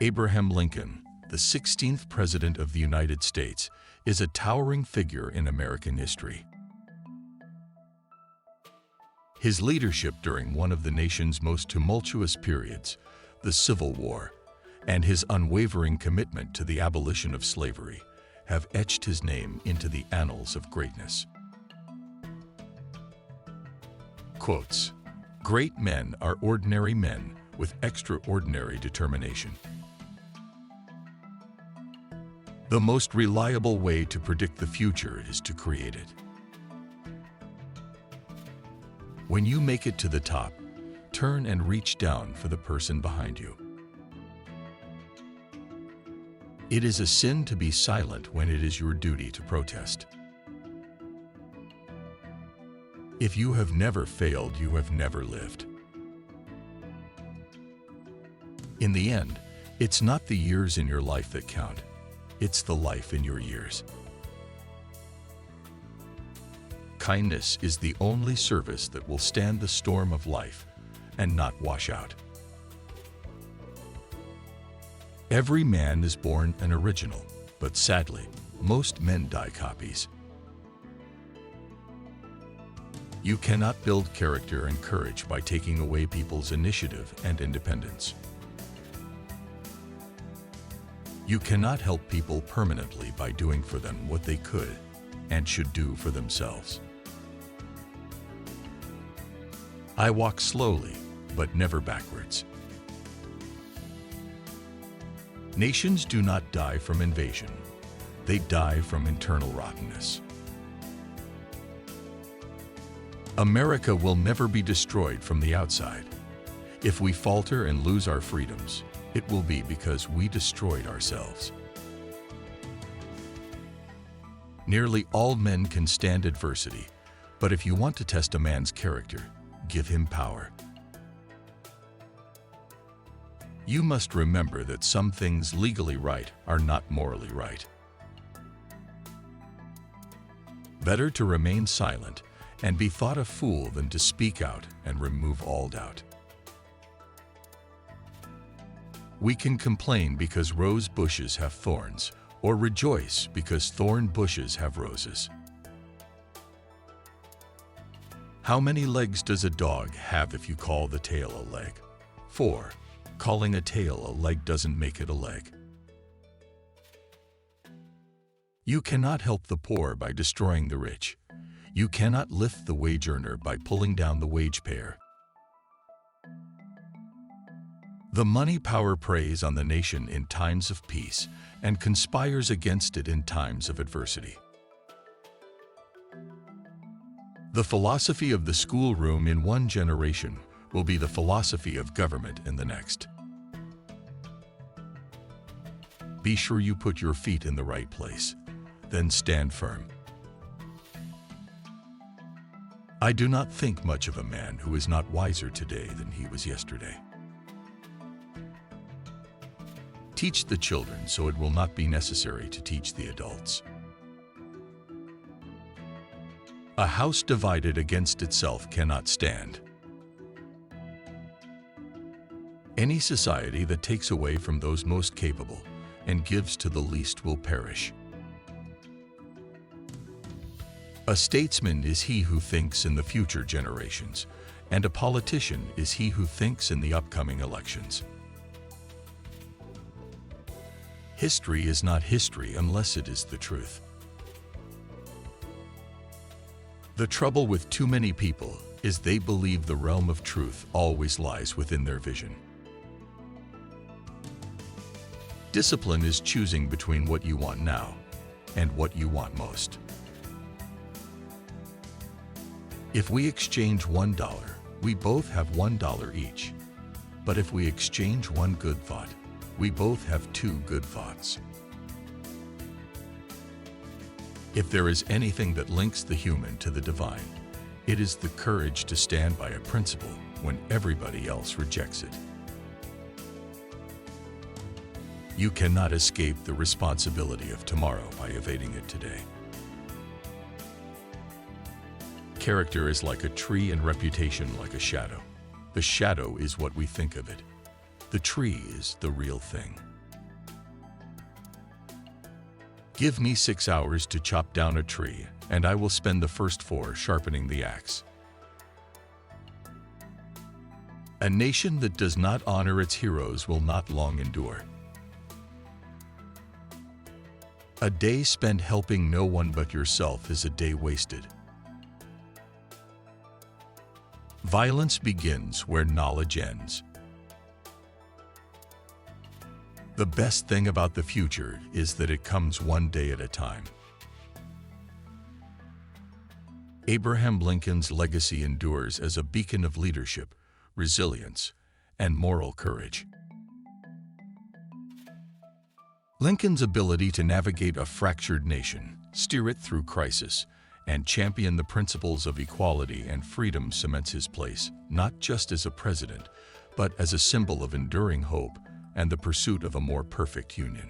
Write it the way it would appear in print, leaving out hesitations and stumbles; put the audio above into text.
Abraham Lincoln, the 16th President of the United States, is a towering figure in American history. His leadership during one of the nation's most tumultuous periods, the Civil War, and his unwavering commitment to the abolition of slavery have etched his name into the annals of greatness. Quotes: "Great men are ordinary men with extraordinary determination. The most reliable way to predict the future is to create it. When you make it to the top, turn and reach down for the person behind you. It is a sin to be silent when it is your duty to protest. If you have never failed, you have never lived. In the end, it's not the years in your life that count. It's the life in your years. Kindness is the only service that will stand the storm of life and not wash out. Every man is born an original, but sadly, most men die copies. You cannot build character and courage by taking away people's initiative and independence. You cannot help people permanently by doing for them what they could and should do for themselves. I walk slowly, but never backwards. Nations do not die from invasion. They die from internal rottenness. America will never be destroyed from the outside. If we falter and lose our freedoms, it will be because we destroyed ourselves. Nearly all men can stand adversity, but if you want to test a man's character, give him power. You must remember that some things legally right are not morally right. Better to remain silent and be thought a fool than to speak out and remove all doubt. We can complain because rose bushes have thorns, or rejoice because thorn bushes have roses. How many legs does a dog have if you call the tail a leg? 4. Calling a tail a leg doesn't make it a leg. You cannot help the poor by destroying the rich. You cannot lift the wage earner by pulling down the wage payer. The money power preys on the nation in times of peace and conspires against it in times of adversity. The philosophy of the schoolroom in one generation will be the philosophy of government in the next. Be sure you put your feet in the right place, then stand firm. I do not think much of a man who is not wiser today than he was yesterday. Teach the children so it will not be necessary to teach the adults. A house divided against itself cannot stand. Any society that takes away from those most capable and gives to the least will perish. A statesman is he who thinks in the future generations, and a politician is he who thinks in the upcoming elections. History is not history unless it is the truth. The trouble with too many people is they believe the realm of truth always lies within their vision. Discipline is choosing between what you want now and what you want most. If we exchange $1, we both have $1 each. But if we exchange one good thought, we both have 2 good thoughts. If there is anything that links the human to the divine, it is the courage to stand by a principle when everybody else rejects it. You cannot escape the responsibility of tomorrow by evading it today. Character is like a tree and reputation like a shadow. The shadow is what we think of it. The tree is the real thing. Give me 6 hours to chop down a tree, and I will spend the first 4 sharpening the axe. A nation that does not honor its heroes will not long endure. A day spent helping no one but yourself is a day wasted. Violence begins where knowledge ends. The best thing about the future is that it comes one day at a time. Abraham Lincoln's legacy endures as a beacon of leadership, resilience, and moral courage. Lincoln's ability to navigate a fractured nation, steer it through crisis, and champion the principles of equality and freedom cements his place, not just as a president, but as a symbol of enduring hope and the pursuit of a more perfect union.